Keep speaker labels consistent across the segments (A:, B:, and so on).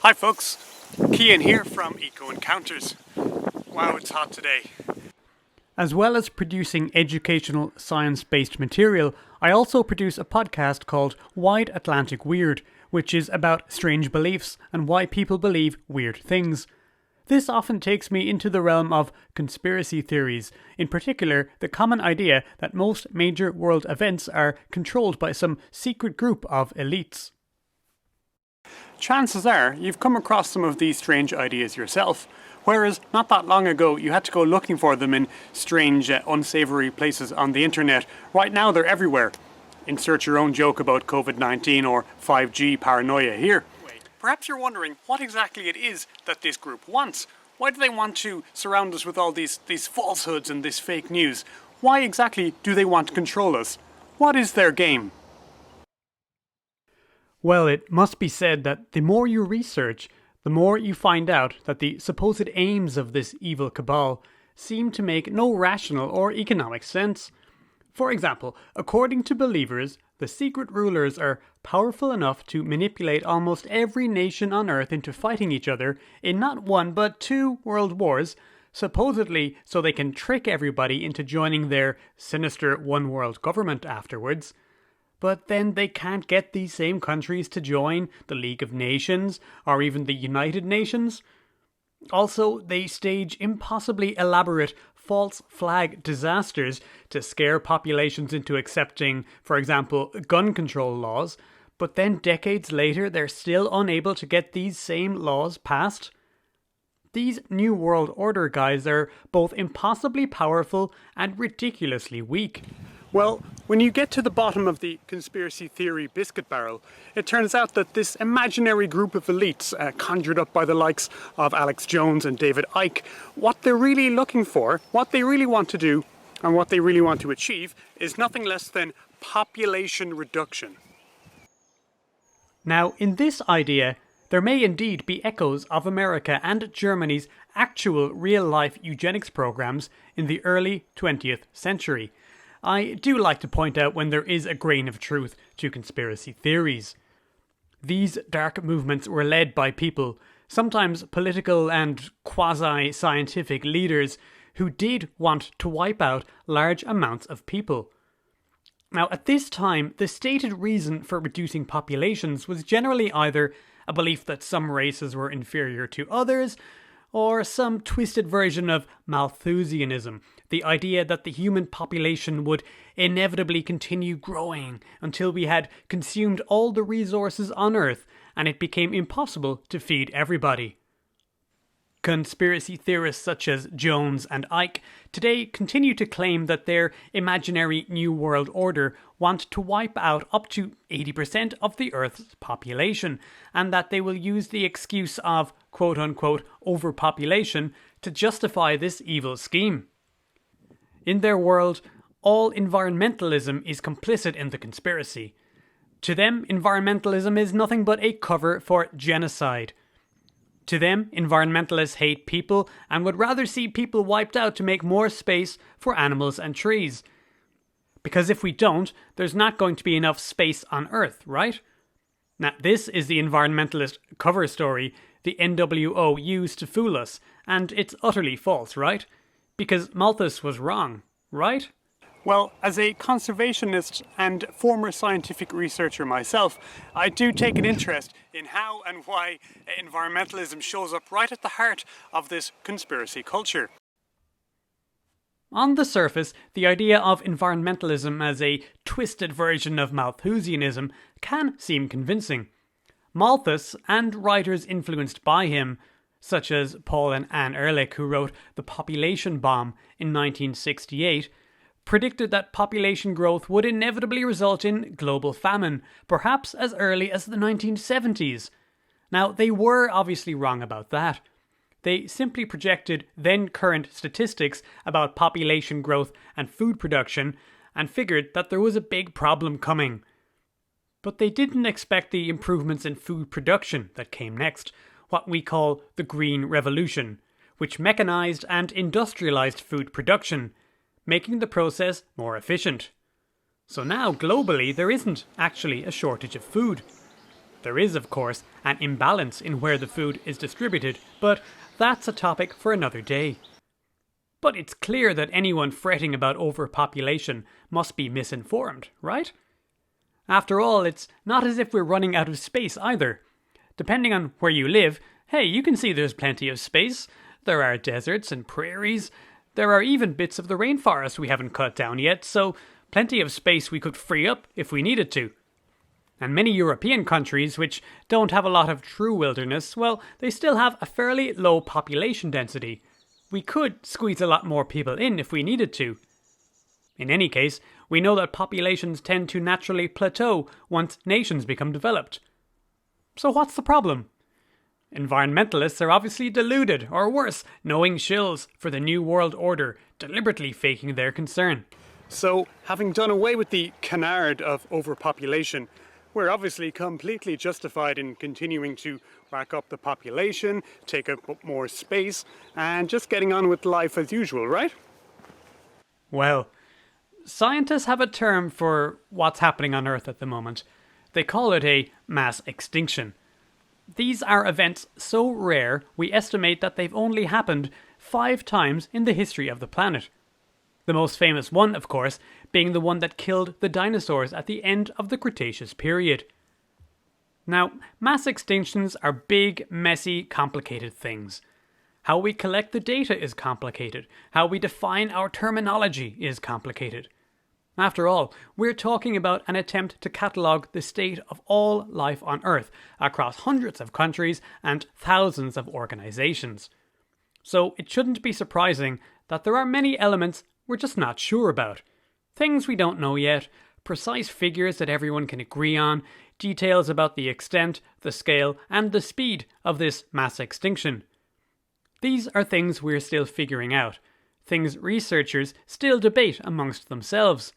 A: Hi folks, Cian here from Eco Encounters. Wow, it's hot today. As well as producing educational science-based material, I also produce a podcast called Wide Atlantic Weird, which is about strange beliefs and why people believe weird things. This often takes me into the realm of conspiracy theories, in particular the common idea that most major world events are controlled by some secret group of elites. Chances are you've come across some of these strange ideas yourself, whereas not that long ago you had to go looking for them in strange, unsavoury places on the internet. Right now they're everywhere. Insert your own joke about COVID-19 or 5G paranoia here. Perhaps you're wondering what exactly it is that this group wants. Why do they want to surround us with all these falsehoods and this fake news? Why exactly do they want to control us? What is their game? Well, it must be said that the more you research, the more you find out that the supposed aims of this evil cabal seem to make no rational or economic sense. For example, according to believers, the secret rulers are powerful enough to manipulate almost every nation on Earth into fighting each other in not one but 2 world wars, supposedly so they can trick everybody into joining their sinister one world government afterwards. But then they can't get these same countries to join the League of Nations or even the United Nations. Also, they stage impossibly elaborate false flag disasters to scare populations into accepting, for example, gun control laws, but then decades later they're still unable to get these same laws passed. These New World Order guys are both impossibly powerful and ridiculously weak. Well, when you get to the bottom of the conspiracy theory biscuit barrel, it turns out that this imaginary group of elites, conjured up by the likes of Alex Jones and David Icke, what they're really looking for, what they really want to do, and what they really want to achieve is nothing less than population reduction. Now, in this idea, there may indeed be echoes of America and Germany's actual real-life eugenics programs in the early 20th century. I do like to point out when there is a grain of truth to conspiracy theories. These dark movements were led by people, sometimes political and quasi-scientific leaders, who did want to wipe out large amounts of people. Now, at this time, the stated reason for reducing populations was generally either a belief that some races were inferior to others, or some twisted version of Malthusianism, the idea that the human population would inevitably continue growing until we had consumed all the resources on Earth and it became impossible to feed everybody. Conspiracy theorists such as Jones and Icke today continue to claim that their imaginary New World Order want to wipe out up to 80% of the Earth's population, and that they will use the excuse of quote-unquote overpopulation to justify this evil scheme. In their world, all environmentalism is complicit in the conspiracy. To them, environmentalism is nothing but a cover for genocide. To them, environmentalists hate people and would rather see people wiped out to make more space for animals and trees. Because if we don't, there's not going to be enough space on Earth, right? Now, this is the environmentalist cover story the NWO used to fool us, and it's utterly false, right? Because Malthus was wrong, right? Well, as a conservationist and former scientific researcher myself, I do take an interest in how and why environmentalism shows up right at the heart of this conspiracy culture. On the surface, the idea of environmentalism as a twisted version of Malthusianism can seem convincing. Malthus, and writers influenced by him, such as Paul and Anne Ehrlich, who wrote The Population Bomb in 1968, predicted that population growth would inevitably result in global famine, perhaps as early as the 1970s. Now, they were obviously wrong about that. They simply projected then-current statistics about population growth and food production and figured that there was a big problem coming. But they didn't expect the improvements in food production that came next, what we call the Green Revolution, which mechanized and industrialized food production, making the process more efficient. So now, globally, there isn't actually a shortage of food. There is, of course, an imbalance in where the food is distributed, but that's a topic for another day. But it's clear that anyone fretting about overpopulation must be misinformed, right? After all, it's not as if we're running out of space either. Depending on where you live, hey, you can see there's plenty of space. There are deserts and prairies. There are even bits of the rainforest we haven't cut down yet, so plenty of space we could free up if we needed to. And many European countries, which don't have a lot of true wilderness, well, they still have a fairly low population density. We could squeeze a lot more people in if we needed to. In any case, we know that populations tend to naturally plateau once nations become developed. So what's the problem? Environmentalists are obviously deluded, or worse, knowing shills for the New World Order, deliberately faking their concern. So, having done away with the canard of overpopulation, we're obviously completely justified in continuing to rack up the population, take up more space, and just getting on with life as usual, right? Well, scientists have a term for what's happening on Earth at the moment. They call it a mass extinction. These are events so rare, we estimate that they've only happened 5 times in the history of the planet. The most famous one, of course, being the one that killed the dinosaurs at the end of the Cretaceous period. Now, mass extinctions are big, messy, complicated things. How we collect the data is complicated. How we define our terminology is complicated. After all, we're talking about an attempt to catalogue the state of all life on Earth across hundreds of countries and thousands of organisations. So it shouldn't be surprising that there are many elements we're just not sure about. Things we don't know yet, precise figures that everyone can agree on, details about the extent, the scale, and the speed of this mass extinction. These are things we're still figuring out, things researchers still debate amongst themselves.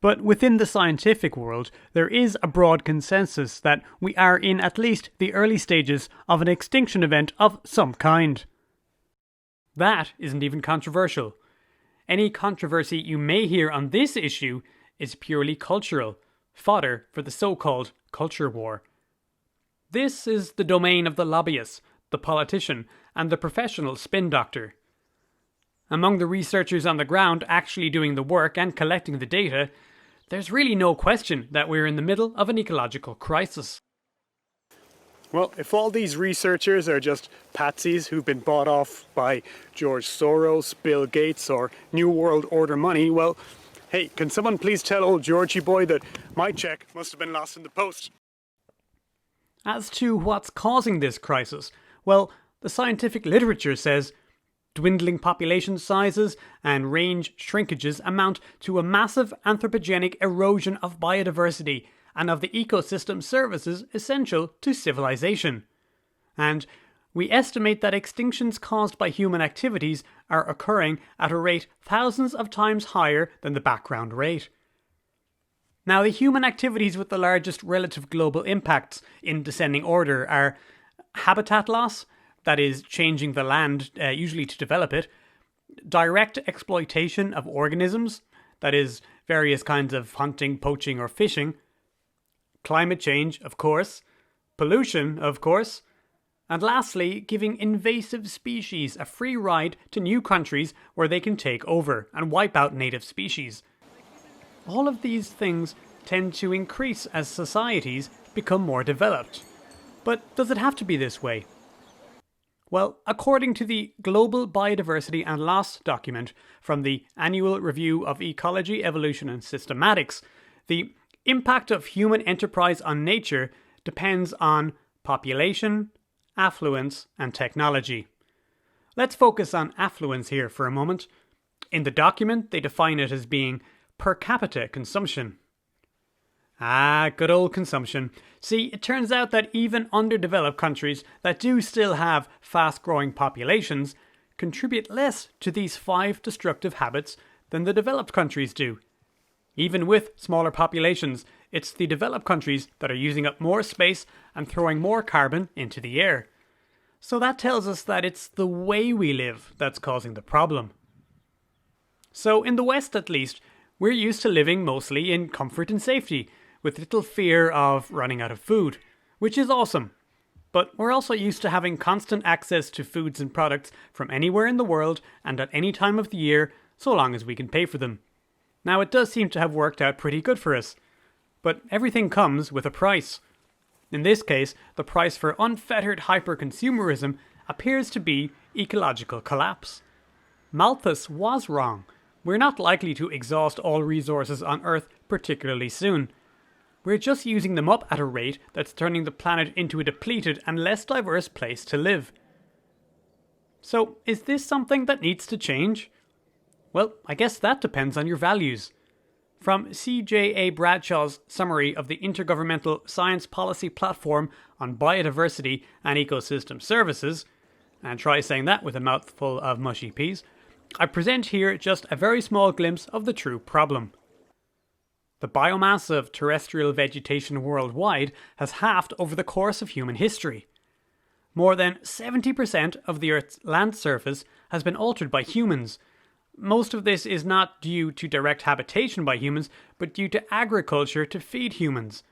A: But within the scientific world, there is a broad consensus that we are in at least the early stages of an extinction event of some kind. That isn't even controversial. Any controversy you may hear on this issue is purely cultural, fodder for the so-called culture war. This is the domain of the lobbyist, the politician, and the professional spin doctor. Among the researchers on the ground actually doing the work and collecting the data, there's really no question that we're in the middle of an ecological crisis. Well, if all these researchers are just patsies who've been bought off by George Soros, Bill Gates, or New World Order money, well, hey, can someone please tell old Georgie boy that my check must have been lost in the post? As to what's causing this crisis, well, the scientific literature says dwindling population sizes and range shrinkages amount to a massive anthropogenic erosion of biodiversity and of the ecosystem services essential to civilization. And we estimate that extinctions caused by human activities are occurring at a rate thousands of times higher than the background rate. Now, the human activities with the largest relative global impacts in descending order are habitat loss, that is, changing the land, usually to develop it, direct exploitation of organisms, that is, various kinds of hunting, poaching, or fishing, climate change, of course, pollution, of course, and lastly, giving invasive species a free ride to new countries where they can take over and wipe out native species. All of these things tend to increase as societies become more developed. But does it have to be this way? Well, according to the Global Biodiversity and Loss document from the Annual Review of Ecology, Evolution and Systematics, the impact of human enterprise on nature depends on population, affluence, and technology. Let's focus on affluence here for a moment. In the document, they define it as being per capita consumption. Good old consumption. See, it turns out that even underdeveloped countries that do still have fast-growing populations contribute less to these 5 destructive habits than the developed countries do. Even with smaller populations, it's the developed countries that are using up more space and throwing more carbon into the air. So that tells us that it's the way we live that's causing the problem. So in the West at least, we're used to living mostly in comfort and safety. with little fear of running out of food, which is awesome. But we're also used to having constant access to foods and products from anywhere in the world and at any time of the year, so long as we can pay for them. Now, it does seem to have worked out pretty good for us. But everything comes with a price. In this case, the price for unfettered hyper-consumerism appears to be ecological collapse. Malthus was wrong. We're not likely to exhaust all resources on Earth particularly soon. We're just using them up at a rate that's turning the planet into a depleted and less diverse place to live. So, is this something that needs to change? Well, I guess that depends on your values. From C.J.A. Bradshaw's summary of the Intergovernmental Science Policy Platform on Biodiversity and Ecosystem Services, and try saying that with a mouthful of mushy peas, I present here just a very small glimpse of the true problem. The biomass of terrestrial vegetation worldwide has halved over the course of human history. More than 70% of the Earth's land surface has been altered by humans. Most of this is not due to direct habitation by humans, but due to agriculture to feed humans.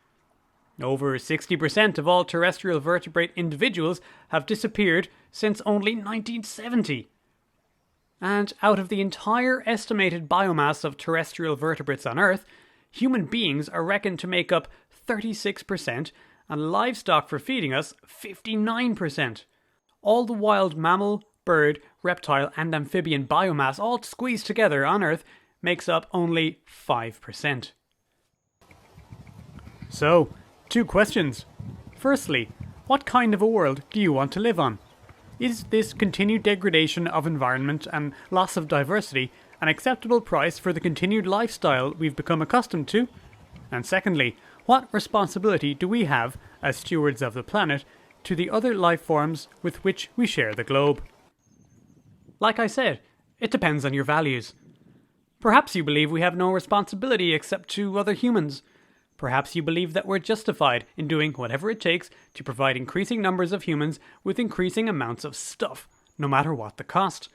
A: Over 60% of all terrestrial vertebrate individuals have disappeared since only 1970. And out of the entire estimated biomass of terrestrial vertebrates on Earth, human beings are reckoned to make up 36% and livestock for feeding us 59%. All the wild mammal, bird, reptile and amphibian biomass all squeezed together on Earth makes up only 5%. So, 2 questions. Firstly, what kind of a world do you want to live on? Is this continued degradation of environment and loss of diversity an acceptable price for the continued lifestyle we've become accustomed to? And secondly, what responsibility do we have, as stewards of the planet, to the other life forms with which we share the globe? Like I said, it depends on your values. Perhaps you believe we have no responsibility except to other humans. Perhaps you believe that we're justified in doing whatever it takes to provide increasing numbers of humans with increasing amounts of stuff, no matter what the cost.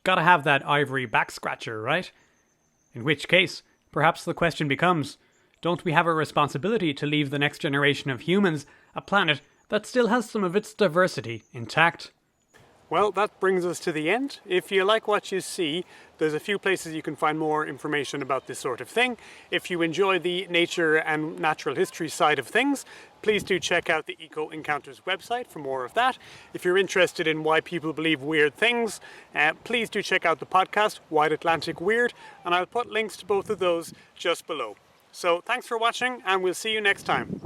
A: Gotta have that ivory back scratcher, right? In which case, perhaps the question becomes, don't we have a responsibility to leave the next generation of humans a planet that still has some of its diversity intact? Well, that brings us to the end. If you like what you see, there's a few places you can find more information about this sort of thing. If you enjoy the nature and natural history side of things, please do check out the Eco Encounters website for more of that. If you're interested in why people believe weird things, please do check out the podcast, Wide Atlantic Weird, and I'll put links to both of those just below. So thanks for watching, and we'll see you next time.